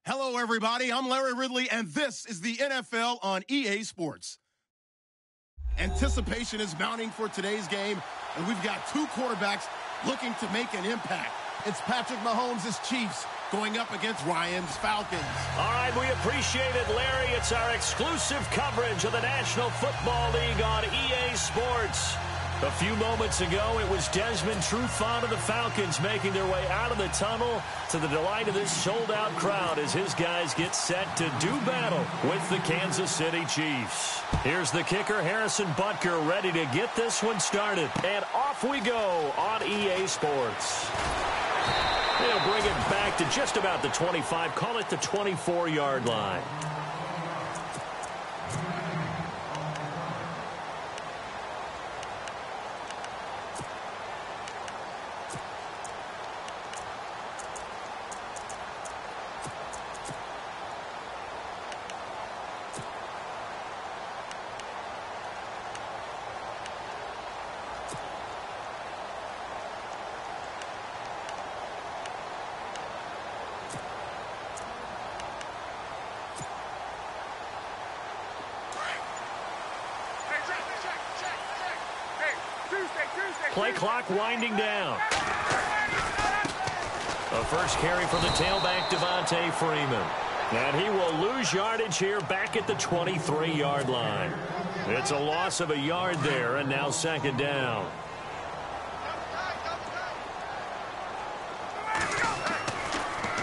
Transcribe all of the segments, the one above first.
Hello, everybody. I'm Larry Ridley, and this is the NFL on EA Sports. Anticipation is mounting for today's game, and we've got two quarterbacks looking to make an impact. It's Patrick Mahomes' Chiefs going up against Ryan's Falcons. All right, we appreciate it, Larry. It's our exclusive coverage of the National Football League on EA Sports. A few moments ago, it was Desmond Trufant of the Falcons making their way out of the tunnel to the delight of this sold-out crowd as his guys get set to do battle with the Kansas City Chiefs. Here's the kicker, Harrison Butker, ready to get this one started. And off we go on EA Sports. They'll bring it back to just about the 25, call it the 24-yard line. Play clock winding down. A first carry from the tailback, Devontae Freeman. And he will lose yardage here back at the 23-yard line. It's a loss of a yard there, and now second down.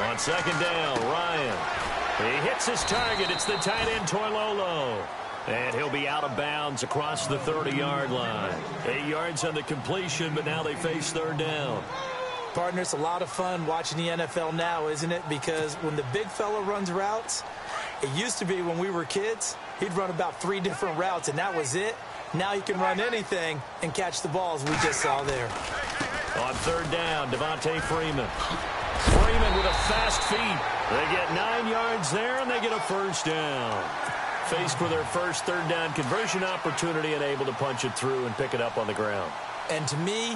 On second down, Ryan. He hits his target. It's the tight end, Toilolo. And he'll be out of bounds across the 30-yard line. 8 yards on the completion, but now they face third down. Partner, it's a lot of fun watching the NFL now, isn't it? Because when the big fella runs routes, it used to be when we were kids, he'd run about 3 different routes, and that was it. Now he can run anything and catch the balls we just saw there. On third down, Devontae Freeman. Freeman with a fast feet. They get 9 yards there, and they get a first down. Faced with their first third down conversion opportunity and able to punch it through and pick it up on the ground. And to me,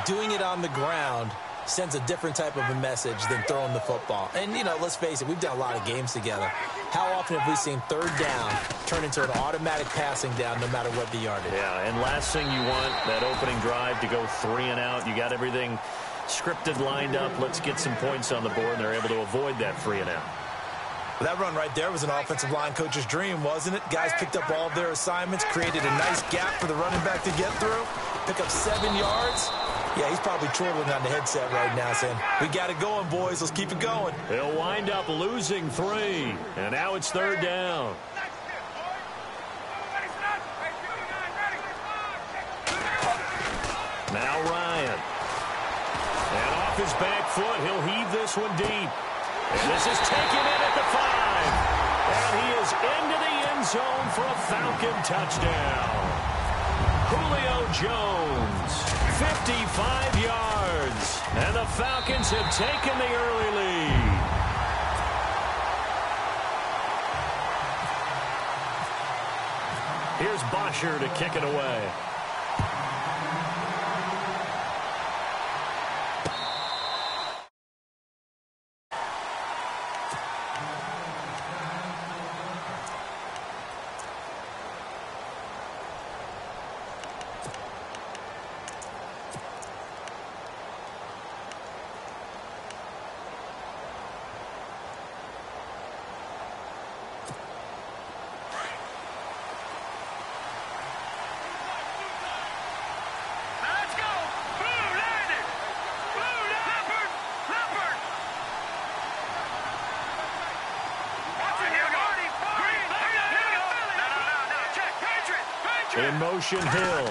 doing it on the ground sends a different type of a message than throwing the football. And, you know, let's face it, we've done a lot of games together. How often have we seen third down turn into an automatic passing down no matter what the yardage? Yeah, and last thing you want, that opening drive to go 3 and out. You got everything scripted, lined up. Let's get some points on the board, and they're able to avoid that 3 and out. That run right there was an offensive line coach's dream, wasn't it? Guys picked up all of their assignments, created a nice gap for the running back to get through, pick up 7 yards. Yeah, he's probably twirling on the headset right now saying, we got it going, boys. Let's keep it going. They'll wind up losing 3, and now it's third down. Now Ryan. And off his back foot, he'll heave this one deep. And this is taken in at the 5. And he is into the end zone for a Falcon touchdown. Julio Jones, 55 yards. And the Falcons have taken the early lead. Here's Bosher to kick it away. In motion, Hill.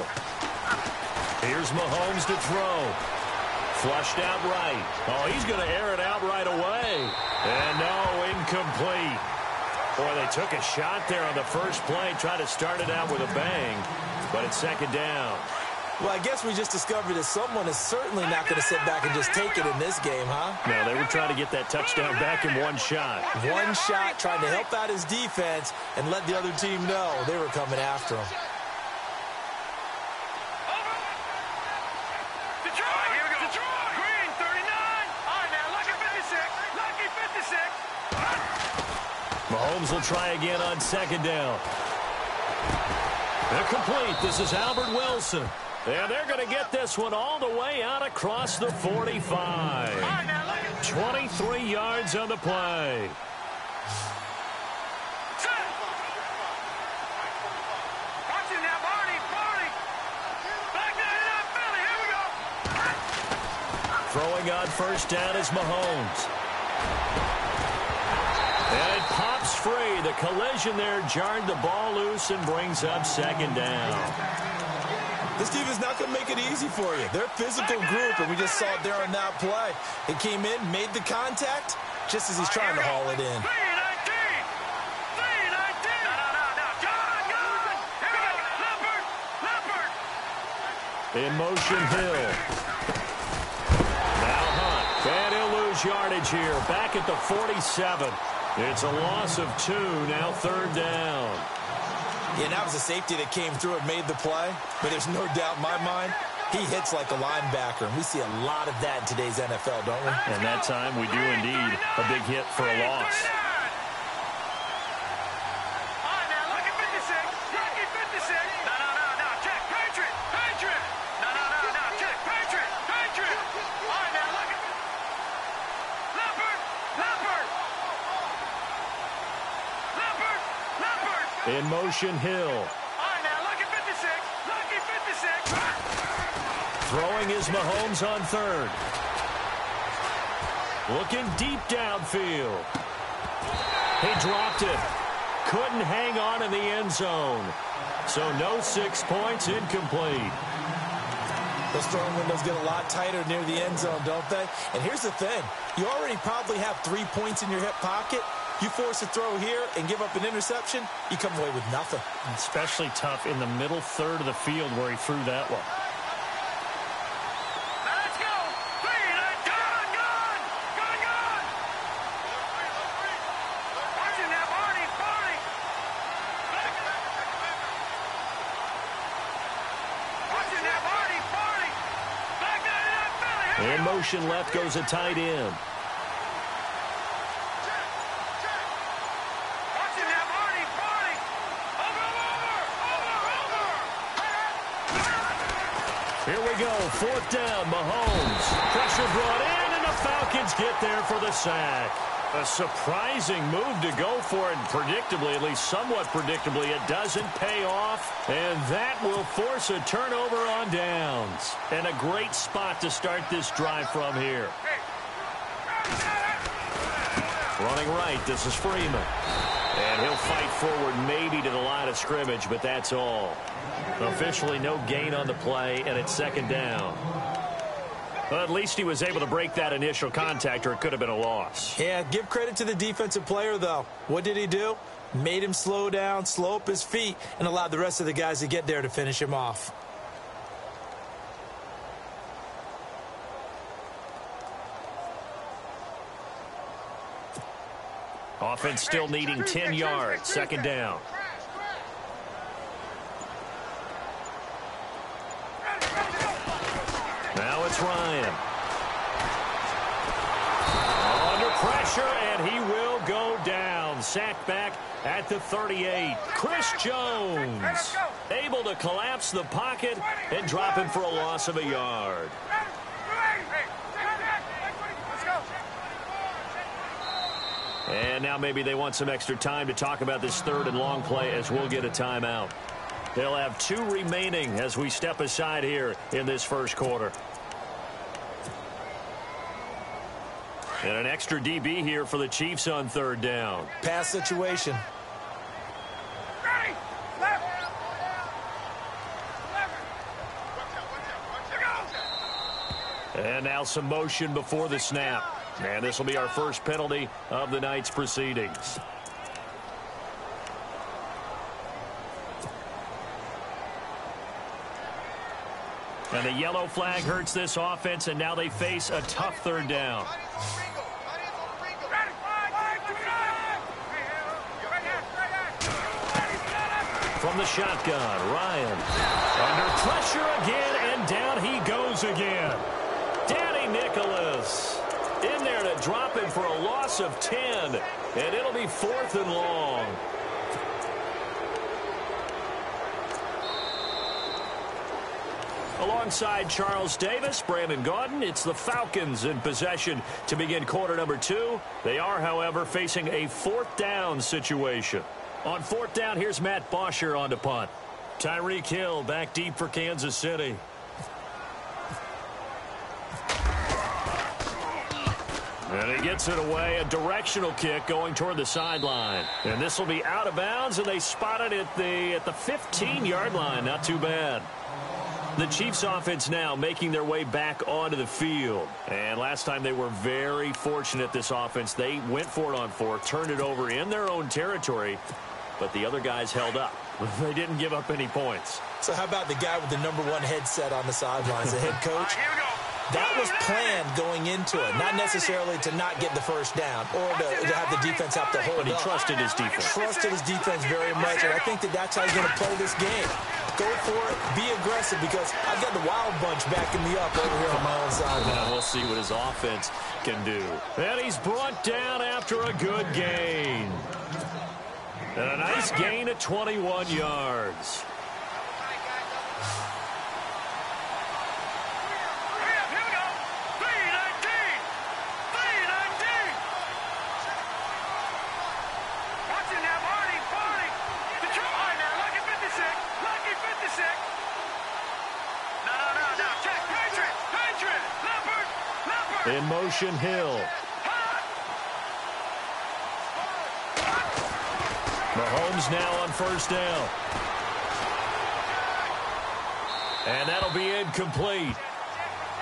Here's Mahomes to throw. Flushed out right. Oh, he's going to air it out right away. And no, incomplete. Boy, they took a shot there on the first play, tried to start it out with a bang, but it's second down. Well, I guess we just discovered that someone is certainly not going to sit back and just take it in this game, huh? No, they were trying to get that touchdown back in one shot. One shot, trying to help out his defense and let the other team know they were coming after him. Mahomes will try again on second down. They're complete. This is Albert Wilson. And they're going to get this one all the way out across the 45. 23 yards on the play. Throwing on first down is Mahomes. And it pops free. The collision there jarred the ball loose and brings up second down. This team is not going to make it easy for you. They're a physical group, and we just saw it there on that play. It came in, made the contact, just as he's trying to haul it in. In motion, Hill. Now Hunt. And he'll lose yardage here. Back at the 47. It's a loss of 2. Now third down. Yeah, that was a safety that came through and made the play. But there's no doubt in my mind, he hits like a linebacker. And we see a lot of that in today's NFL, don't we? And that time we do indeed a big hit for a loss. In motion, Hill. Throwing is Mahomes on third. Looking deep downfield. He dropped it. Couldn't hang on in the end zone. So no 6 points, incomplete. Those throwing windows get a lot tighter near the end zone, don't they? And here's the thing. You already probably have 3 points in your hip pocket. You force a throw here and give up an interception, you come away with nothing. Especially tough in the middle third of the field where he threw that one. Let's go! Gone! Watching that, Barney! Watching that, Barney! Back there, Philly! In motion left goes a tight end. Here we go, fourth down, Mahomes. Pressure brought in, and the Falcons get there for the sack. A surprising move to go for it, predictably, at least somewhat predictably. It doesn't pay off, and that will force a turnover on downs. And a great spot to start this drive from here. Running right, this is Freeman. And he'll fight forward maybe to the line of scrimmage, but that's all. Officially no gain on the play, and it's second down. Well, at least he was able to break that initial contact, or it could have been a loss. Yeah, give credit to the defensive player, though. What did he do? Made him slow down, slow up his feet, and allowed the rest of the guys to get there to finish him off. Offense still needing 10 yards. Second down. Now it's Ryan. Under pressure, and he will go down. Sacked back at the 38. Chris Jones able to collapse the pocket and drop him for a loss of a yard. And now maybe they want some extra time to talk about this third and long play as we'll get a timeout. They'll have 2 remaining as we step aside here in this first quarter. And an extra DB here for the Chiefs on third down. Pass situation. And now some motion before the snap. And this will be our first penalty of the night's proceedings. And the yellow flag hurts this offense, and now they face a tough third down. From the shotgun, Ryan. Under pressure again, and down he goes again. Danny Nicholas. In there to drop him for a loss of 10. And it'll be 4th and long. Alongside Charles Davis, Brandon Gaudin, it's the Falcons in possession to begin quarter number 2. They are, however, facing a 4th down situation. On 4th down, here's Matt Bosher on to punt. Tyreek Hill back deep for Kansas City. And he gets it away, a directional kick going toward the sideline. And this will be out of bounds, and they spot it at the 15-yard line. Not too bad. The Chiefs offense now making their way back onto the field. And last time they were very fortunate, this offense. They went for it on 4th, turned it over in their own territory, but the other guys held up. They didn't give up any points. So how about the guy with the number 1 headset on the sidelines, the head coach? Here we go. That was planned going into it, not necessarily to not get the first down or to have the defense have to hold But he up. trusted his defense. Trusted his defense very much, and I think that's how he's going to play this game. Go for it, be aggressive, because I've got the wild bunch backing me up over here on my own side. Now we'll see what his offense can do. And he's brought down after a good gain. And a nice gain of 21 yards. In motion, Hill. Mahomes now on 1st down. And that'll be incomplete.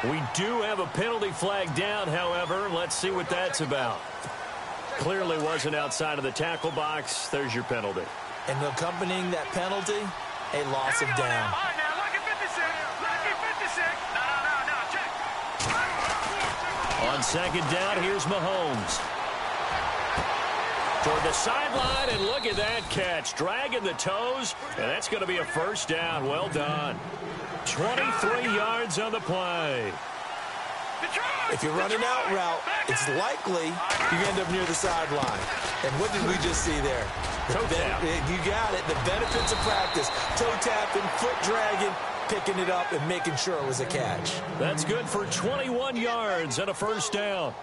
We do have a penalty flag down, however. Let's see what that's about. Clearly wasn't outside of the tackle box. There's your penalty. And accompanying that penalty, a loss of down. On 2nd down, here's Mahomes. Toward the sideline, and look at that catch. Dragging the toes, and that's going to be a 1st down. Well done. 23 yards on the play. If you're running out route, it's likely you end up near the sideline. And what did we just see there? Toe tap. You got it. The benefits of practice. Toe tapping, foot dragging, picking it up, and making sure it was a catch. That's good for 21 yards and a 1st down.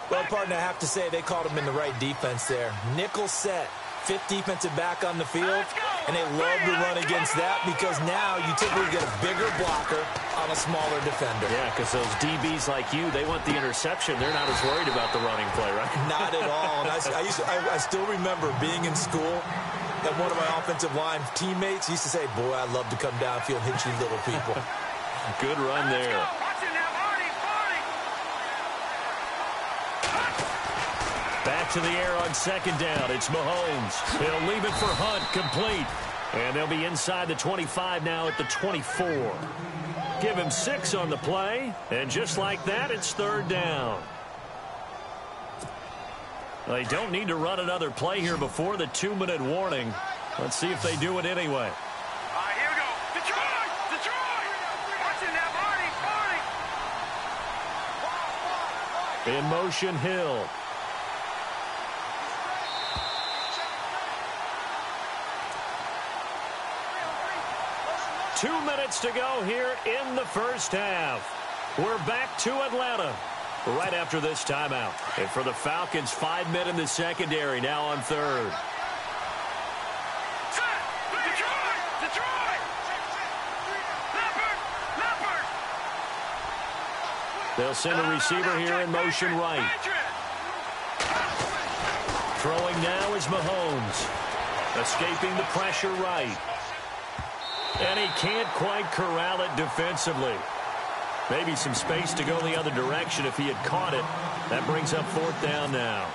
Well, partner, I have to say they called him in the right defense there. Nickel set, 5th defensive back on the field, and they love to run against that because now you typically get a bigger blocker on a smaller defender. Yeah, because those DBs like you, they want the interception. They're not as worried about the running play, right? Not at all. And I still remember being in school, and one of my offensive line teammates used to say, boy, I'd love to come downfield and hit you little people. Good run there. Back to the air on 2nd down. It's Mahomes. He'll leave it for Hunt, complete. And they'll be inside the 25 now at the 24. Give him 6 on the play. And just like that, it's 3rd down. They don't need to run another play here before the 2-minute warning. Let's see if they do it anyway. Here we go. Detroit! Watching that, Marty! In motion, Hill. Two minutes to go here in the 1st half. We're back to Atlanta right after this timeout. And for the Falcons, 5 men in the secondary now on 3rd. Detroit! Leopard! They'll send a receiver here in motion right. Throwing now is Mahomes. Escaping the pressure right. And he can't quite corral it defensively. Maybe some space to go the other direction if he had caught it. That brings up 4th down now.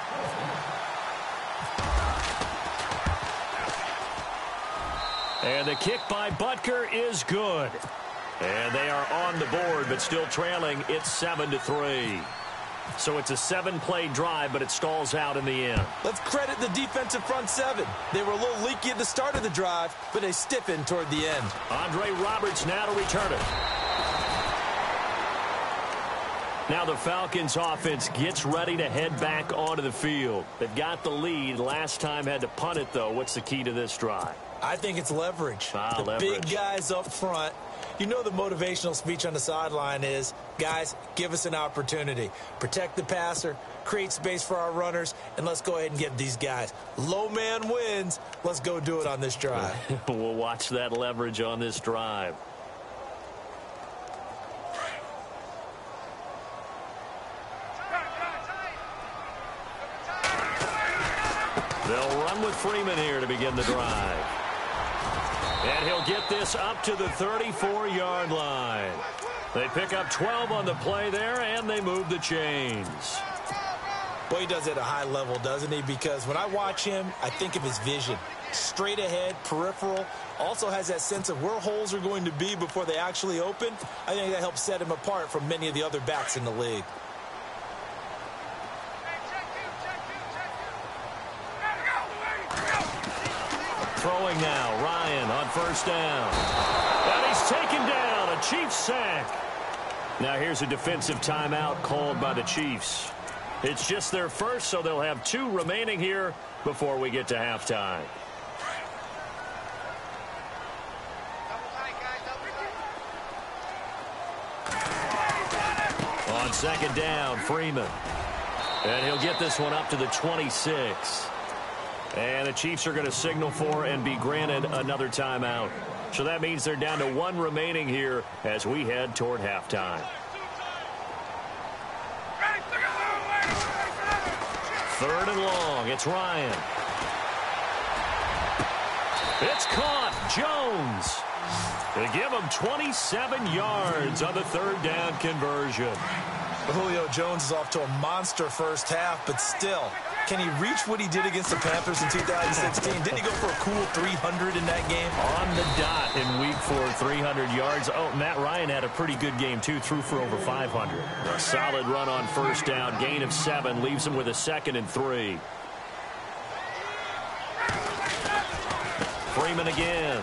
And the kick by Butker is good. And they are on the board, but still trailing. It's 7-3. So it's a 7-play drive, but it stalls out in the end. Let's credit the defensive front 7. They were a little leaky at the start of the drive, but they stiffened toward the end. Andre Roberts now to return it. Now the Falcons offense gets ready to head back onto the field. They've got the lead. Last time had to punt it, though. What's the key to this drive? I think it's leverage. The leverage. Big guys up front. You know the motivational speech on the sideline is, guys, give us an opportunity. Protect the passer, create space for our runners, and let's go ahead and give these guys. Low man wins. Let's go do it on this drive. We'll watch that leverage on this drive. They'll run with Freeman here to begin the drive. And he'll get this up to the 34-yard line. They pick up 12 on the play there, and they move the chains. Boy, he does it at a high level, doesn't he? Because when I watch him, I think of his vision. Straight ahead, peripheral. Also has that sense of where holes are going to be before they actually open. I think that helps set him apart from many of the other backs in the league. Throwing now, Ryan on first down. And he's taken down, a Chiefs sack. Now here's a defensive timeout called by the Chiefs. It's just their first, so they'll have 2 remaining here before we get to halftime. On second down, Freeman. And he'll get this one up to the 26. And the Chiefs are going to signal for and be granted another timeout. So that means they're down to 1 remaining here as we head toward halftime. Third and long. It's Ryan. It's caught. Jones. They give him 27 yards on the third down conversion. Julio Jones is off to a monster first half, but still, can he reach what he did against the Panthers in 2016? Didn't he go for a cool 300 in that game? On the dot in week 4, 300 yards. Oh, Matt Ryan had a pretty good game, too. Threw for over 500. A solid run on first down. Gain of 7. Leaves him with a 2nd and 3. Freeman again.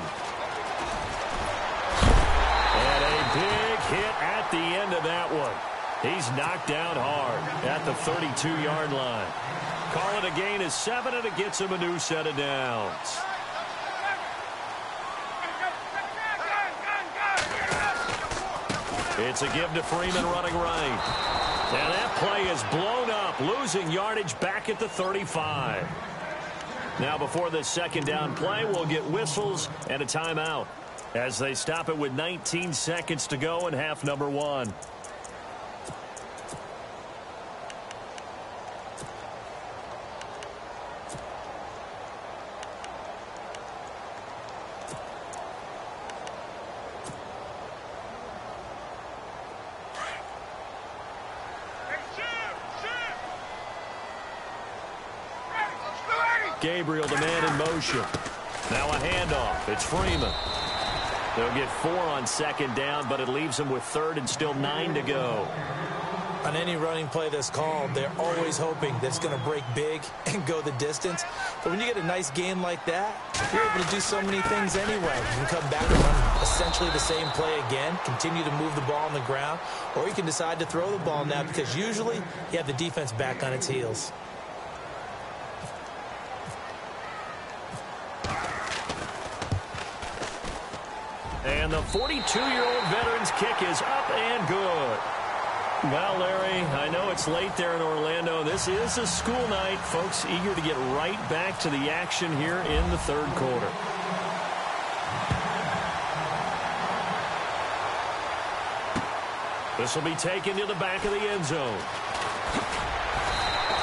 And a big hit at the end of that one. He's knocked down hard at the 32-yard line. Call it a gain of 7, and it gets him a new set of downs. It's a give to Freeman running right. And that play is blown up, losing yardage back at the 35. Now before this second down play, we'll get whistles and a timeout as they stop it with 19 seconds to go in half number 1. Gabriel, the man in motion. Now a handoff. It's Freeman. They'll get 4 on second down, but it leaves them with 3rd and still 9 to go. On any running play that's called, they're always hoping that it's going to break big and go the distance. But when you get a nice gain like that, you're able to do so many things anyway. You can come back and run essentially the same play again, continue to move the ball on the ground, or you can decide to throw the ball now because usually you have the defense back on its heels. And the 42-year-old veteran's kick is up and good. Well, Larry, I know it's late there in Orlando. This is a school night. Folks eager to get right back to the action here in the third quarter. This will be taken to the back of the end zone.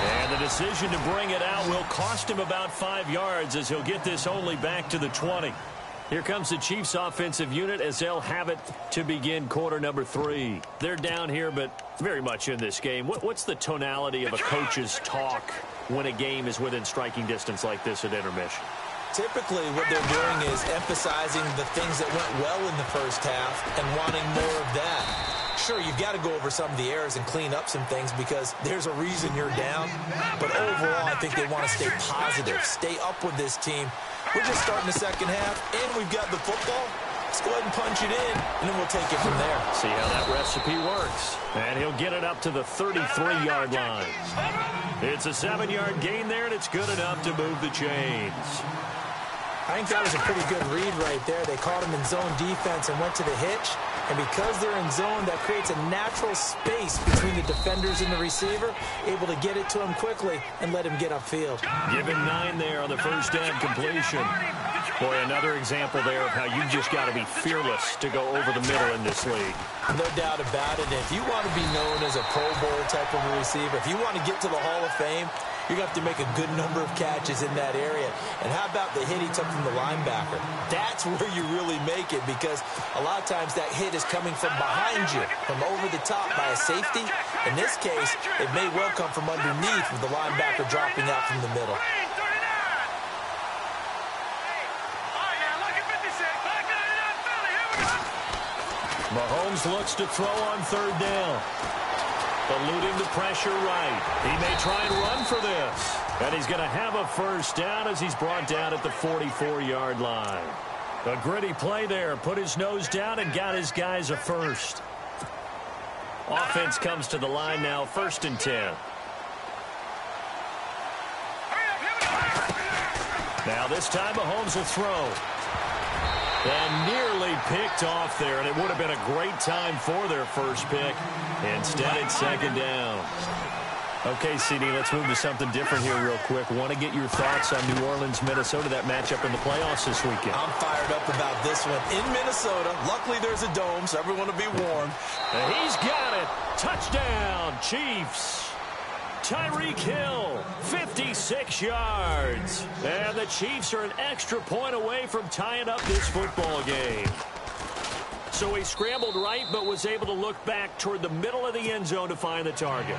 And the decision to bring it out will cost him about 5 yards as he'll get this only back to the 20. Here comes the Chiefs offensive unit as they'll have it to begin quarter number 3. They're down here, but very much in this game. What's the tonality of a coach's talk when a game is within striking distance like this at intermission? Typically, what they're doing is emphasizing the things that went well in the first half and wanting more of that. Sure, you've got to go over some of the errors and clean up some things because there's a reason you're down. But overall, I think they want to stay positive, stay up with this team. We're just starting the second half, and we've got the football. Let's go ahead and punch it in, and then we'll take it from there. See how that recipe works. And he'll get it up to the 33-yard line. It's a 7-yard gain there, and it's good enough to move the chains. I think that was a pretty good read right there. They caught him in zone defense and went to the hitch. And because they're in zone, that creates a natural space between the defenders and the receiver, able to get it to him quickly and let him get upfield. Give him 9 there on the first down completion. Boy, another example there of how you've just got to be fearless to go over the middle in this league. No doubt about it. If you want to be known as a Pro Bowl type of a receiver, if you want to get to the Hall of Fame, you're going to have to make a good number of catches in that area. And how about the hit he took from the linebacker? That's where you really make it, because a lot of times that hit is coming from behind you, from over the top by a safety. In this case, it may well come from underneath with the linebacker dropping out from the middle. Mahomes looks to throw on third down. Eluding the pressure right. He may try and run for this. And he's going to have a first down as he's brought down at the 44-yard line. A gritty play there. Put his nose down and got his guys a first. Offense comes to the line now, 1st and 10. Now this time Mahomes will throw. And nearly picked off there, and it would have been a great time for their first pick. Instead, it's 2nd down. Okay, CD, let's move to something different here real quick. Want to get your thoughts on New Orleans, Minnesota, that matchup in the playoffs this weekend. I'm fired up about this one. In Minnesota, luckily there's a dome, so everyone will be warm. And he's got it. Touchdown, Chiefs. Tyreek Hill, 56 yards. And the Chiefs are an extra point away from tying up this football game. So he scrambled right, but was able to look back toward the middle of the end zone to find the target.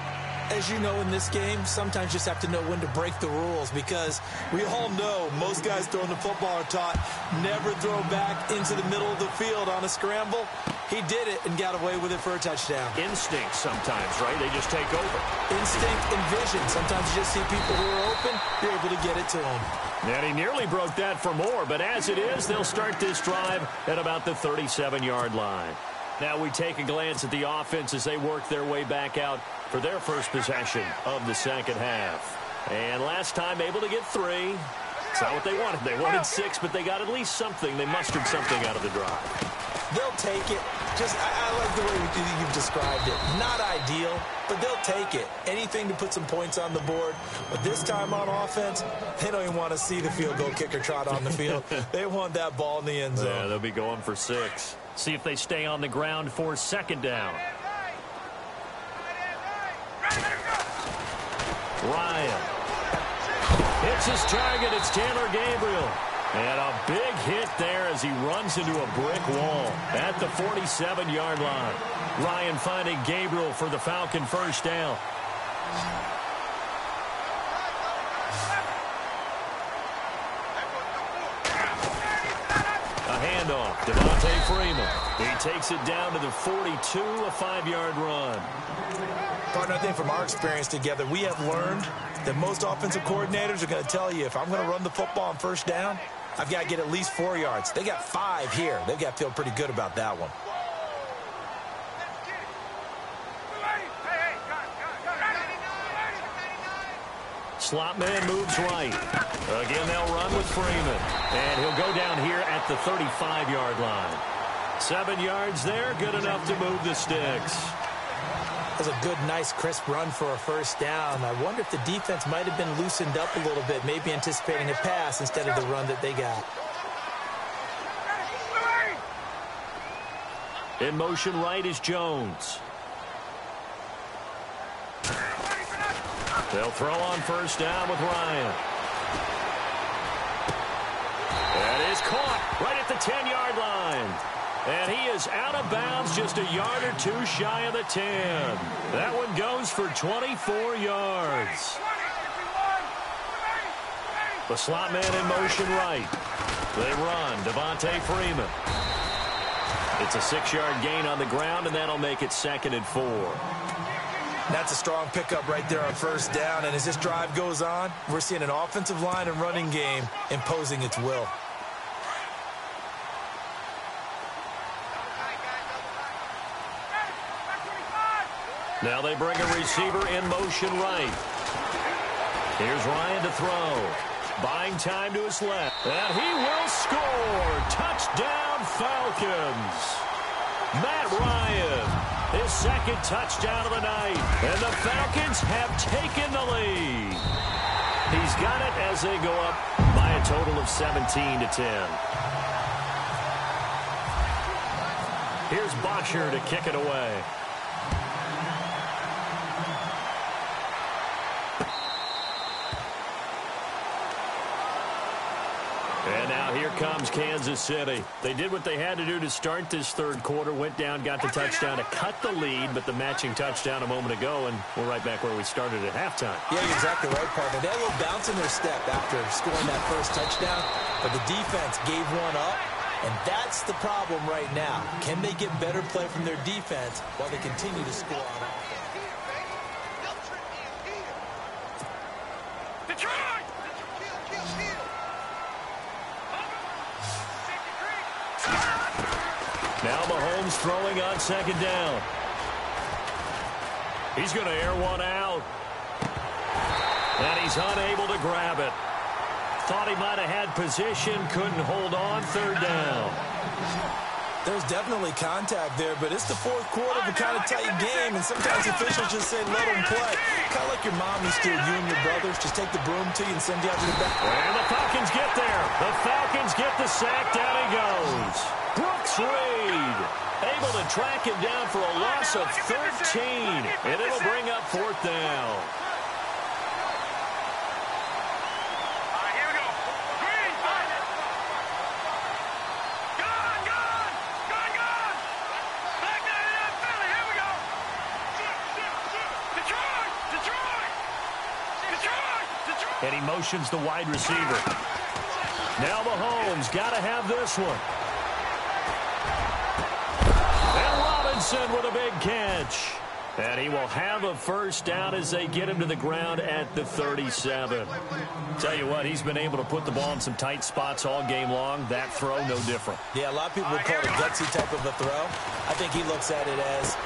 As you know, in this game, sometimes you just have to know when to break the rules, because we all know most guys throwing the football are taught never throw back into the middle of the field on a scramble. He did it and got away with it for a touchdown. Instinct sometimes, right? They just take over. Instinct and vision. Sometimes you just see people who are open, you're able to get it to them. And he nearly broke that for more, but as it is, they'll start this drive at about the 37-yard line. Now we take a glance at the offense as they work their way back out for their first possession of the second half. And last time able to get 3. It's not what they wanted. They wanted 6, but they got at least something. They mustered something out of the drive. They'll take it. I like the way you've described it. Not ideal, but they'll take it. Anything to put some points on the board. But this time on offense, they don't even want to see the field goal kicker trot on the field. They want that ball in the end zone. Yeah, they'll be going for 6. See if they stay on the ground for 2nd down. Ryan. Hits his target. It's Taylor Gabriel. And a big hit there as he runs into a brick wall at the 47-yard line. Ryan finding Gabriel for the Falcon first down. A handoff. Devontae Freeman. He takes it down to the 42, a 5-yard run. Partner, I think from our experience together, we have learned that most offensive coordinators are going to tell you, if I'm going to run the football on first down, I've got to get at least 4 yards. They got 5 here. They've got to feel pretty good about that one. Slot man moves right. Again, they'll run with Freeman. And he'll go down here at the 35-yard line. 7 yards there, good enough to move the sticks. That was a good, nice, crisp run for a first down. I wonder if the defense might have been loosened up a little bit, maybe anticipating a pass instead of the run that they got. In motion right is Jones. They'll throw on first down with Ryan. That is caught right at the 10-yard line. And he is out of bounds, just a yard or 2 shy of the 10. That one goes for 24 yards. The slot man in motion right. They run. Devontae Freeman. It's a 6-yard gain on the ground, and that'll make it 2nd and 4. That's a strong pickup right there on first down. And as this drive goes on, we're seeing an offensive line and running game imposing its will. Now they bring a receiver in motion right. Here's Ryan to throw. Buying time to his left. And he will score. Touchdown, Falcons. Matt Ryan, his second touchdown of the night. And the Falcons have taken the lead. He's got it as they go up by a total of 17-10. Here's Bosher to kick it away. And now here comes Kansas City. They did what they had to do to start this third quarter. Went down, got the touchdown to cut the lead, but the matching touchdown a moment ago, and we're right back where we started at halftime. Yeah, you're exactly right, partner. They had a little bounce in their step after scoring that first touchdown, but the defense gave one up, and that's the problem right now. Can they get better play from their defense while they continue to score on offense? Now Mahomes throwing on second down. He's going to air one out. And he's unable to grab it. Thought he might have had position, couldn't hold on, third down. There's definitely contact there, but it's the fourth quarter of a kind of tight game, and sometimes officials just say, let them play. Kind of like your mom used to, you and your brothers, just take the broom to you and send you out to the back. And the Falcons get there. The Falcons get the sack. Down he goes. Brooks Reed able to track him down for a loss of 13, and it'll bring up fourth down. And he motions the wide receiver. Now Mahomes got to have this one. And Robinson with a big catch. And he will have a first down as they get him to the ground at the 37. Tell you what, he's been able to put the ball in some tight spots all game long. That throw, no different. Yeah, a lot of people would call it a gutsy type of a throw. I think he looks at it as,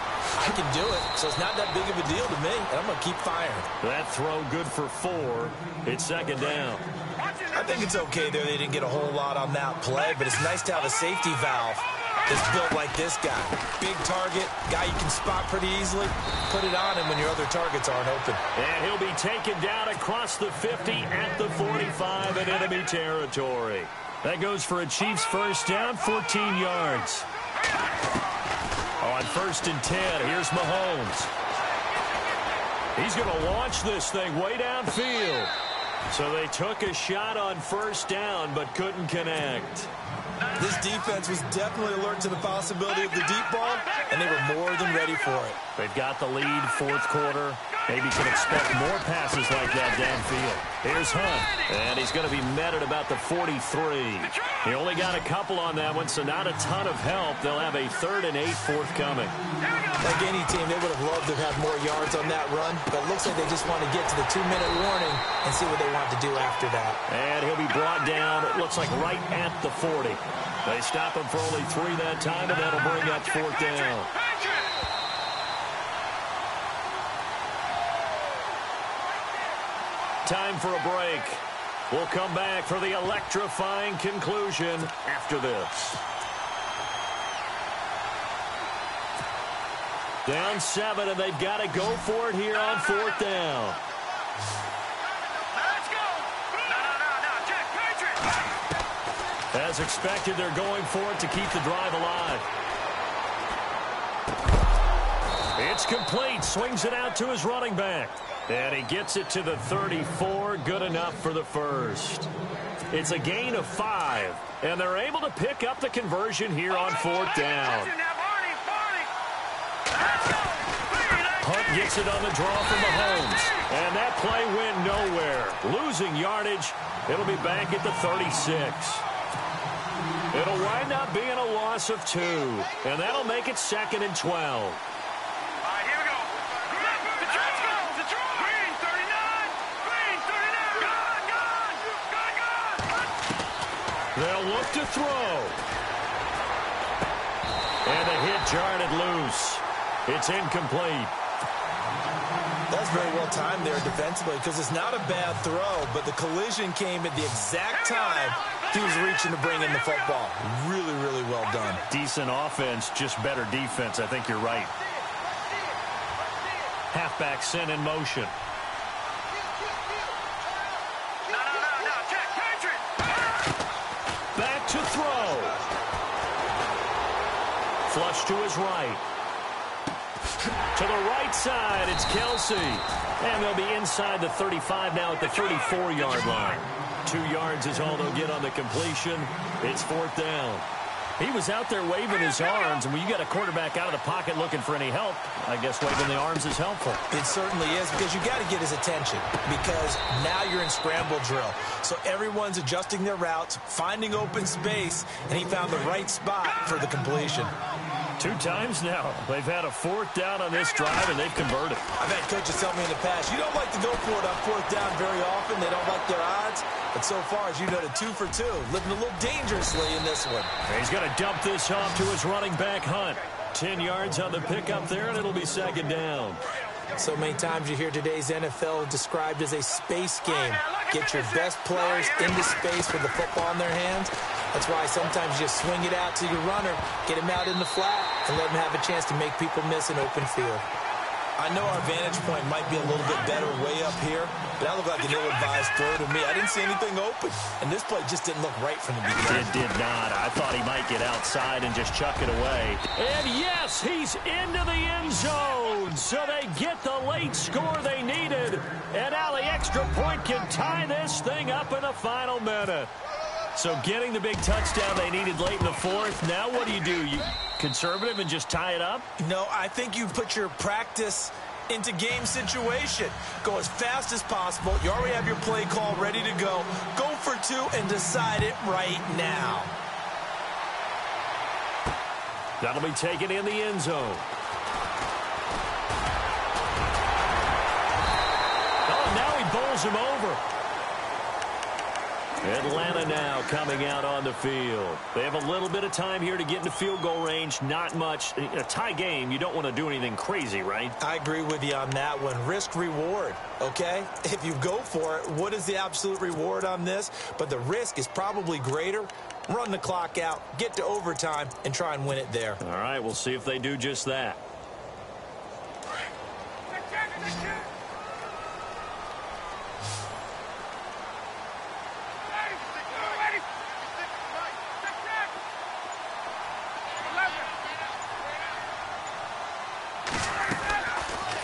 I can do it, so it's not that big of a deal to me, and I'm going to keep firing. That throw good for 4. It's second down. I think it's okay there. They didn't get a whole lot on that play, but it's nice to have a safety valve that's built like this guy. Big target, guy you can spot pretty easily. Put it on him when your other targets aren't open. And he'll be taken down across the 50 at the 45 in enemy territory. That goes for a Chiefs first down, 14 yards. On first and 10, here's Mahomes. He's going to launch this thing way downfield. So they took a shot on first down, but couldn't connect. This defense was definitely alert to the possibility of the deep ball, and they were more than ready for it. They've got the lead, fourth quarter. Maybe can expect more passes like that downfield. Here's Hunt, and he's going to be met at about the 43. He only got a couple on that one, so not a ton of help. They'll have a 3rd and 8 forthcoming. Like any team, they would have loved to have more yards on that run, but it looks like they just want to get to the 2-minute warning and see what they want to do after that. And he'll be brought down, it looks like right at the 40. They stop him for only 3 that time, and that'll bring up fourth down. Time for a break. We'll come back for the electrifying conclusion after this. Down 7, and they've got to go for it here on fourth down. Let's go. No, Jack, Patriot. As expected, they're going for it to keep the drive alive. It's complete. Swings it out to his running back. And he gets it to the 34. Good enough for the first. It's a gain of 5. And they're able to pick up the conversion here on fourth down. Hunt gets it on the draw from Mahomes. And that play went nowhere. Losing yardage. It'll be back at the 36. It'll wind up being a loss of 2. And that'll make it 2nd and 12. They'll look to throw. And the hit jarred it loose. It's incomplete. That's very well timed there defensively because it's not a bad throw, but the collision came at the exact time he was reaching to bring in the football. Really, really well done. Decent offense, just better defense. I think you're right. Halfback sent in motion. Back to throw. Flush to his right. To the right side, it's Kelsey. And they'll be inside the 35 now at the 34-yard line. 2 yards is all they'll get on the completion. It's 4th down. He was out there waving his arms, and when you got a quarterback out of the pocket looking for any help, I guess waving the arms is helpful. It certainly is, because you got to get his attention, because now you're in scramble drill. So everyone's adjusting their routes, finding open space, and he found the right spot for the completion. 2 times now. They've had a 4th down on this drive, and they've converted. I've had coaches tell me in the past, you don't like to go for it on 4th down very often. They don't like their odds. But so far, as you know, 2 for 2. Living a little dangerously in this one. He's going to dump this off to his running back, Hunt. 10 yards on the pickup there, and it'll be 2nd down. So many times you hear today's NFL described as a space game. Get your best players into space with the football in their hands. That's why sometimes you just swing it out to your runner, get him out in the flat, and let him have a chance to make people miss an open field. I know our vantage point might be a little bit better way up here, but that looked like an ill-advised throw to me. I didn't see anything open, and this play just didn't look right from the beginning. It did not. I thought he might get outside and just chuck it away. And yes, he's into the end zone. So they get the late score they needed. And now the extra point can tie this thing up in the final minute. So getting the big touchdown they needed late in the 4th. Now what do? You conservative and just tie it up? No, I think you put your practice into game situation. Go as fast as possible. You already have your play call ready to go. Go for 2 and decide it right now. That'll be taken in the end zone. Oh, now he bowls him over. Atlanta now coming out on the field. They have a little bit of time here to get into field goal range. Not much. In a tie game, you don't want to do anything crazy, right? I agree with you on that one. Risk reward, okay? If you go for it, what is the absolute reward on this? But the risk is probably greater. Run the clock out, get to overtime, and try and win it there. All right, we'll see if they do just that.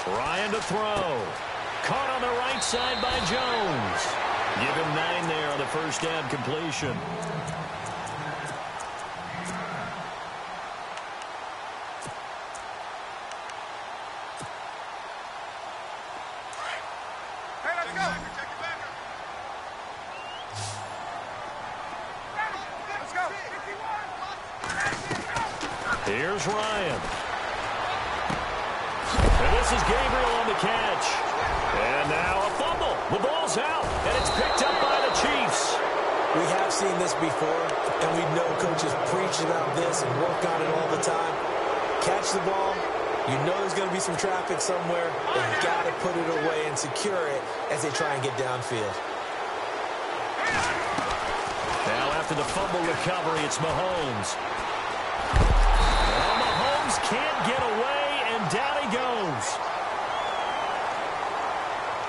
Ryan to throw. Caught on the right side by Jones. Give him 9 there on the 1st down completion. Hey, let's go. Let's go. Here's Ryan. And this is Gabriel on the catch. And now a fumble. The ball's out, and it's picked up by the Chiefs. We have seen this before, and we know coaches preach about this and work on it all the time. Catch the ball. You know there's going to be some traffic somewhere. They've got to put it away and secure it as they try and get downfield. Now after the fumble recovery, it's Mahomes. Well, Mahomes can't get away, and down he goes.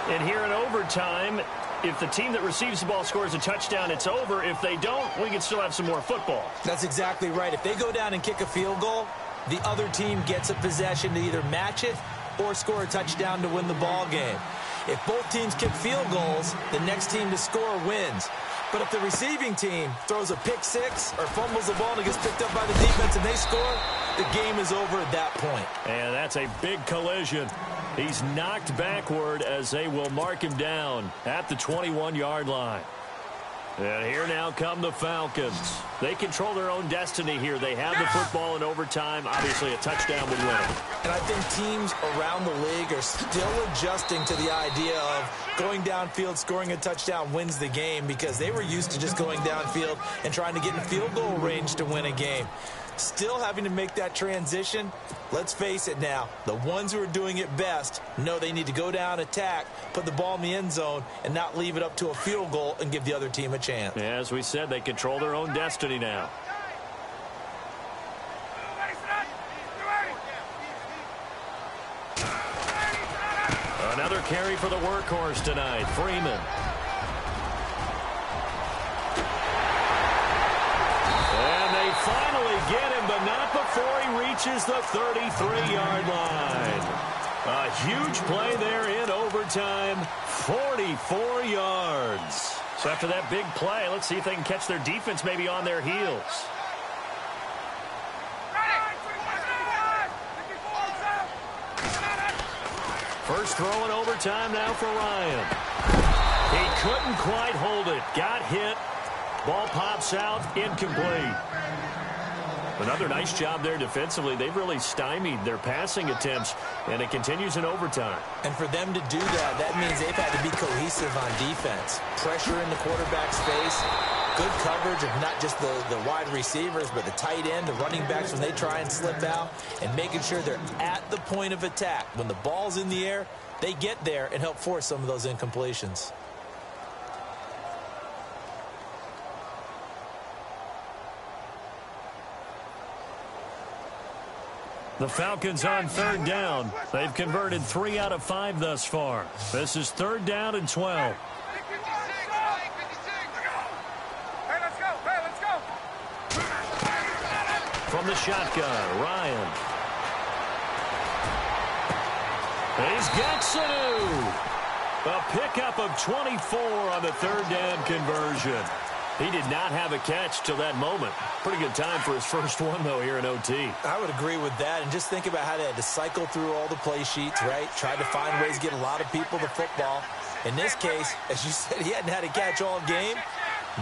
And here in overtime, if the team that receives the ball scores a touchdown, it's over. If they don't, we can still have some more football. That's exactly right. If they go down and kick a field goal, the other team gets a possession to either match it or score a touchdown to win the ball game. If both teams kick field goals, the next team to score wins. But if the receiving team throws a pick 6 or fumbles the ball and it gets picked up by the defense and they score, the game is over at that point. And that's a big collision. He's knocked backward as they will mark him down at the 21-yard line. And here now come the Falcons. They control their own destiny here. They have the football in overtime. Obviously, a touchdown would win it. And I think teams around the league are still adjusting to the idea of going downfield, scoring a touchdown wins the game, because they were used to just going downfield and trying to get in field goal range to win a game. Still having to make that transition. Let's face it now, the ones who are doing it best know they need to go down, attack, put the ball in the end zone, and not leave it up to a field goal and give the other team a chance. Yeah, as we said, they control their own destiny now. Another carry for the workhorse tonight, Freeman. And they finally get him, but not before he reaches the 33-yard line. A huge play there in overtime, 44 yards. So after that big play, let's see if they can catch their defense maybe on their heels. First throw in overtime now for Ryan. He couldn't quite hold it. Got hit. Ball pops out. Incomplete. Another nice job there defensively. They've really stymied their passing attempts, and it continues in overtime. And for them to do that, that means they've had to be cohesive on defense. Pressure in the quarterback's face. Good coverage of not just the wide receivers, but the tight end, the running backs when they try and slip out, and making sure they're at the point of attack. When the ball's in the air, they get there and help force some of those incompletions. The Falcons on third down. They've converted 3 out of 5 thus far. This is 3rd down and 12. From the shotgun, Ryan. He's got Sanu. A pickup of 24 on the 3rd down conversion. He did not have a catch till that moment. Pretty good time for his first one, though, here in OT. I would agree with that. And just think about how they had to cycle through all the play sheets, right? Tried to find ways to get a lot of people the football. In this case, as you said, he hadn't had a catch all game.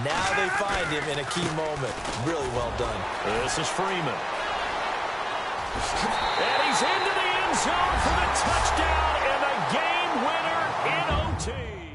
Now they find him in a key moment. Really well done. This is Freeman. And he's into the end zone for the touchdown and the game winner in OT.